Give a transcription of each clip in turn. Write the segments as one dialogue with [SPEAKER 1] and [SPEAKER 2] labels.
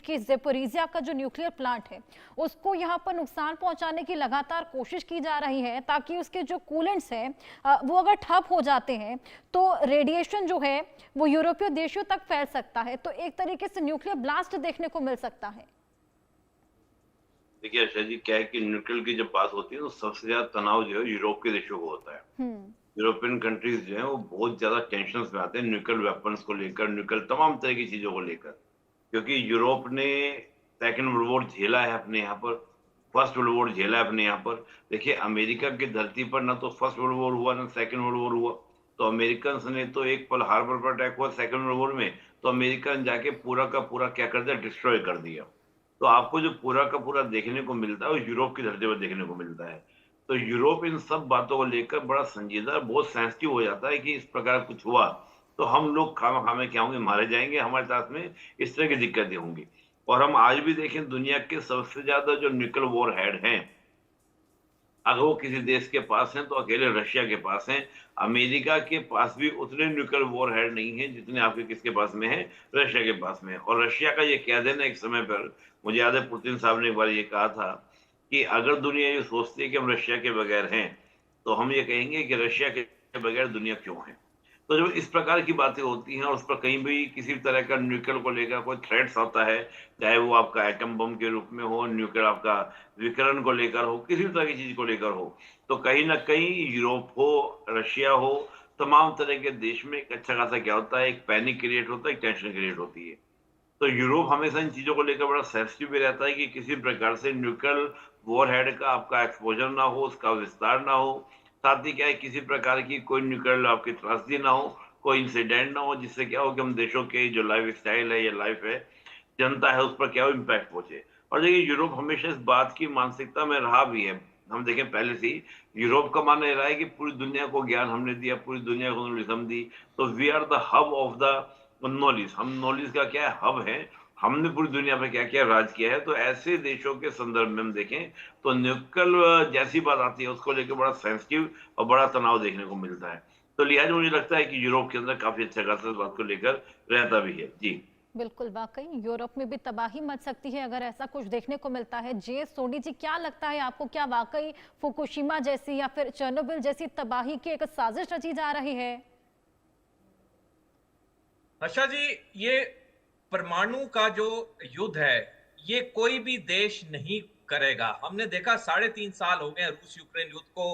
[SPEAKER 1] कि ज़ेपोरिज़िया का जो न्यूक्लियर प्लांट है उसको यहाँ पर नुकसान पहुंचाने की लगातार कोशिश की जा रही है, ताकि उसके जो कूलेंट्स हैं वो अगर ठप हो जाते हैं तो रेडिएशन जो है वो यूरोपीय देशों तक फैल सकता है। तो एक तरीके से न्यूक्लियर ब्लास्ट देखने को मिल सकता है।
[SPEAKER 2] देखिए आशा जी, क्या है कि न्यूक्लियर की जब बात होती है तो सबसे ज्यादा तनाव जो है यूरोप के देशों को होता है। यूरोपियन कंट्रीज जो है वो बहुत ज्यादा टेंशन में आते हैं न्यूक्लियर वेपन्स को लेकर, न्यूक्लियर तमाम तरह की चीजों को लेकर, क्योंकि यूरोप ने सेकेंड वर्ल्ड वॉर झेला है अपने यहाँ पर, फर्स्ट वर्ल्ड वॉर झेला है अपने यहाँ पर। देखिए अमेरिका की धरती पर ना तो फर्स्ट वर्ल्ड वॉर हुआ ना सेकेंड वर्ल्ड वॉर हुआ, तो अमेरिकन ने तो एक पल हार्बर पर अटैक हुआ सेकेंड वर्ल्ड वॉर में, तो अमेरिका ने जाके पूरा का पूरा क्या कर दिया, डिस्ट्रॉय कर दिया। तो आपको जो पूरा का पूरा देखने को मिलता है वो यूरोप की धरती पर देखने को मिलता है। तो यूरोप इन सब बातों को लेकर बड़ा संजीदा, बहुत सेंसिटिव हो जाता है कि इस प्रकार कुछ हुआ तो हम लोग खामा खामे क्या होंगे, मारे जाएंगे, हमारे साथ में इस तरह की दिक्कतें होंगी। और हम आज भी देखें दुनिया के सबसे ज्यादा जो न्यूक्लियर वॉर हेड हैं, अगर वो किसी देश के पास हैं तो अकेले रशिया के पास हैं। अमेरिका के पास भी उतने न्यूक्लियर वॉर हेड नहीं है जितने आपके किसके पास में है, रशिया के पास में है। और रशिया का ये कह देना एक समय पर, मुझे याद है पुतिन साहब ने एक बार ये कहा था कि अगर दुनिया ये सोचती है कि हम रशिया के बगैर हैं, तो हम ये कहेंगे कि रशिया के बगैर दुनिया क्यों है। तो जब इस प्रकार की बातें होती हैं और उस पर कहीं भी किसी तरह का न्यूक्लियर को लेकर कोई थ्रेट्स आता है, चाहे वो आपका एटम बम के रूप में हो, न्यूक्लियर आपका विकिरण को लेकर हो, किसी भी तरह की चीज को लेकर हो, तो कहीं ना कहीं यूरोप हो, रशिया हो, तमाम तरह के देश में एक अच्छा खासा क्या होता है, एक पैनिक क्रिएट होता है, एक टेंशन क्रिएट होती है। तो यूरोप हमेशा इन चीजों को लेकर बड़ा सेंसिटिव भी रहता है कि किसी प्रकार से न्यूक्लियर वॉरहेड का आपका एक्सपोजर ना हो, उसका विस्तार ना हो। साथ ही क्या है, किसी प्रकार की कोई न्यूक्लियर आपकी त्रासदी ना हो, कोई इंसिडेंट ना हो जिससे क्या हो कि हम देशों के जो लाइफ स्टाइल है या लाइफ है, जनता है, उस पर क्या हो इम्पैक्ट पहुंचे। और देखिए यूरोप हमेशा इस बात की मानसिकता में रहा भी है। हम देखें पहले से ही यूरोप का मानना रहा है कि पूरी दुनिया को ज्ञान हमने दिया, पूरी दुनिया को नॉलेज दी, तो we are the hub of the knowledge. हम नॉलेज का क्या है, हब है। हमने पूरी दुनिया पे क्या किया, राज किया है। तो ऐसे देशों के संदर्भ में हम देखें तो न्यूक्लियर जैसी बात आती है उसको लेकर बड़ा सेंसिटिव और बड़ा तनाव देखने को मिलता है। तो लिहाजा मुझे लगता है कि यूरोप के अंदर काफी अच्छा खासा इस बात को लेकर रहता भी है। जी
[SPEAKER 1] बिल्कुल, वाकई यूरोप में भी तबाही मच सकती है अगर ऐसा कुछ देखने को मिलता है। जे सोनी जी, क्या लगता है आपको, क्या वाकई फुकुशिमा जैसी या फिर चेर्नोबिल जैसी तबाही की एक साजिश रची जा रही है?
[SPEAKER 3] अच्छा जी, ये परमाणु का जो युद्ध है ये कोई भी देश नहीं करेगा। हमने देखा 3.5 साल हो गए रूस यूक्रेन युद्ध को।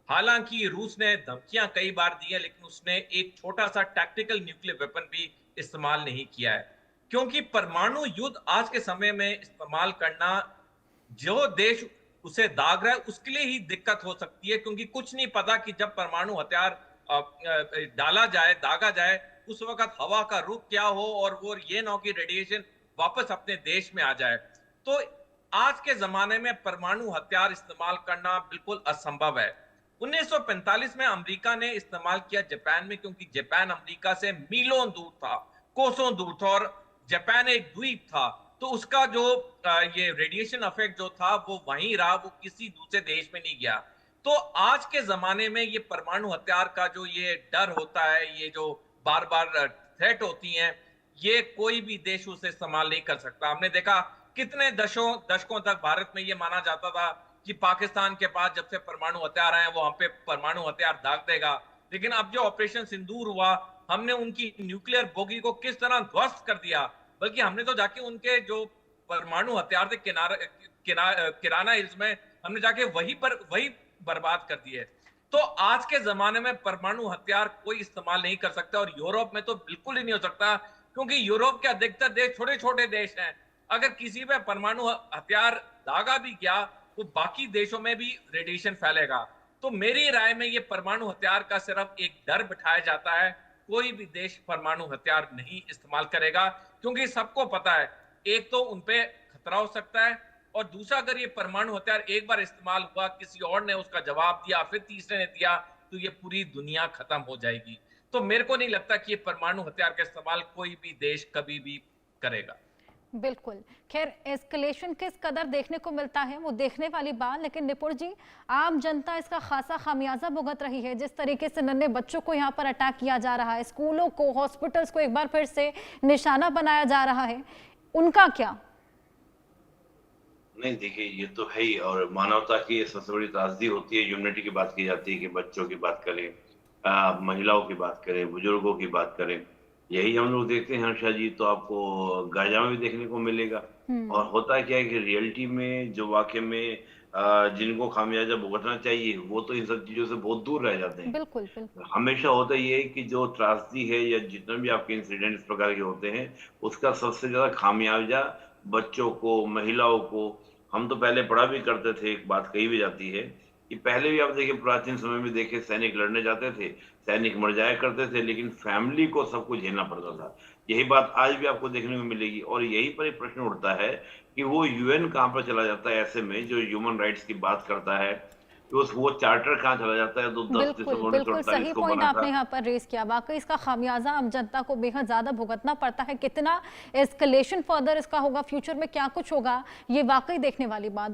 [SPEAKER 3] हालांकि रूस ने धमकियां कई बार दी है, लेकिन उसने एक छोटा सा टैक्टिकल न्यूक्लियर वेपन भी इस्तेमाल नहीं किया है, क्योंकि परमाणु युद्ध आज के समय में इस्तेमाल करना, जो देश उसे दाग रहा है उसके लिए ही दिक्कत हो सकती है, क्योंकि कुछ नहीं पता कि जब परमाणु हथियार डाला जाए, दागा जाए, उस वक्त हवा का रुख क्या हो और वो ये ना हो कि रेडिएशन वापस अपने देश में आ जाए। तो आज के जमाने में परमाणु हथियार इस्तेमाल करना बिल्कुल असंभव है। 1945 में अमेरिका ने इस्तेमाल किया जापान में, क्योंकि जापान अमेरिका से मीलों दूर था, कोसों दूर था, और जापान एक द्वीप था। तो उसका जो ये रेडिएशन इफेक्ट जो था वो वहीं रहा, वो किसी दूसरे देश में नहीं गया। तो आज के जमाने में ये परमाणु हथियार का जो ये डर होता है, ये जो बार बार थ्रेट होती हैं, ये कोई भी देश उसे इस्तेमाल नहीं कर सकता। हमने देखा कितने दशकों तक भारत में ये माना जाता था कि पाकिस्तान के पास जब से परमाणु हथियार आए वो हम पे परमाणु हथियार दाग देगा। लेकिन अब जो ऑपरेशन सिंदूर हुआ, हमने उनकी न्यूक्लियर बोगी को किस तरह ध्वस्त कर दिया, बल्कि हमने तो जाके उनके जो परमाणु हथियार थे किराना हिल्स में, हमने जाके वही बर्बाद कर दिए। तो आज के जमाने में परमाणु हथियार कोई इस्तेमाल नहीं कर सकता, और यूरोप में तो बिल्कुल ही नहीं हो सकता, क्योंकि यूरोप के अधिकतर देश छोटे छोटे देश हैं। अगर किसी पे परमाणु हथियार दागा भी गया तो बाकी देशों में भी रेडिएशन फैलेगा। तो मेरी राय में ये परमाणु हथियार का सिर्फ एक डर बिठाया जाता है। कोई भी देश परमाणु हथियार नहीं इस्तेमाल करेगा, क्योंकि सबको पता है एक तो उनपे खतरा हो सकता है, और दूसरा अगर ये परमाणु हथियार एक बार इस्तेमाल हुआ, किसी और ने उसका जवाब दिया, फिर तीसरे ने दिया, तो ये पूरी दुनिया खत्म हो जाएगी। तो मेरे को नहीं लगता कि ये परमाणु हथियार का इस्तेमाल कोई भी देश कभी भी करेगा।
[SPEAKER 1] बिल्कुल। खैर, एस्केलेशन किस कदर देखने को मिलता है वो देखने वाली बात, लेकिन निपुण जी, आम जनता इसका खासा खामियाजा भुगत रही है। जिस तरीके से नन्हे बच्चों को यहाँ पर अटैक किया जा रहा है, स्कूलों को, हॉस्पिटल्स को एक बार फिर से निशाना बनाया जा रहा है, उनका क्या?
[SPEAKER 2] नहीं देखिए, ये तो है ही, और मानवता की ये सबसे बड़ी त्रासदी होती है। ह्यूमैनिटी की बात की जाती है कि बच्चों की बात करें, महिलाओं की बात करें, बुजुर्गों की बात करें, यही हम लोग देखते हैं हर्षा जी, तो आपको गाजा में भी देखने को मिलेगा। और होता क्या है कि रियलिटी में जो वाकई में जिनको खामियाजा भुगतना चाहिए, वो तो इन सब चीजों से बहुत दूर रह जाते हैं।
[SPEAKER 1] बिल्कुल बिल्कुल।
[SPEAKER 2] हमेशा होता ये है कि जो त्रासदी है या जितने भी आपके इंसिडेंट इस प्रकार के होते हैं, उसका सबसे ज्यादा खामियाजा बच्चों को, महिलाओं को। हम तो पहले पढ़ा भी करते थे, एक बात कही भी जाती है कि पहले भी आप देखिए, प्राचीन समय में देखिए, सैनिक लड़ने जाते थे, सैनिक मर जाया करते थे, लेकिन फैमिली को सब कुछ झेलना पड़ता था। यही बात आज भी आपको देखने को मिलेगी, और यही पर एक प्रश्न उठता है कि वो यूएन कहाँ पर चला जाता है ऐसे में, जो ह्यूमन राइट्स की बात करता है, तो वो चार्टर कहाँ चला जाता है, तो 10
[SPEAKER 1] बिल्कुल
[SPEAKER 2] दिसंबर
[SPEAKER 1] बिल्कुल
[SPEAKER 2] 1948
[SPEAKER 1] सही
[SPEAKER 2] को
[SPEAKER 1] पॉइंट
[SPEAKER 2] बना
[SPEAKER 1] आपने
[SPEAKER 2] था।
[SPEAKER 1] यहाँ पर रेज किया। वाकई इसका खामियाजा आम जनता को बेहद ज्यादा भुगतना पड़ता है। कितना एस्केलेशन फर्दर इसका होगा, फ्यूचर में क्या कुछ होगा, ये वाकई देखने वाली बात।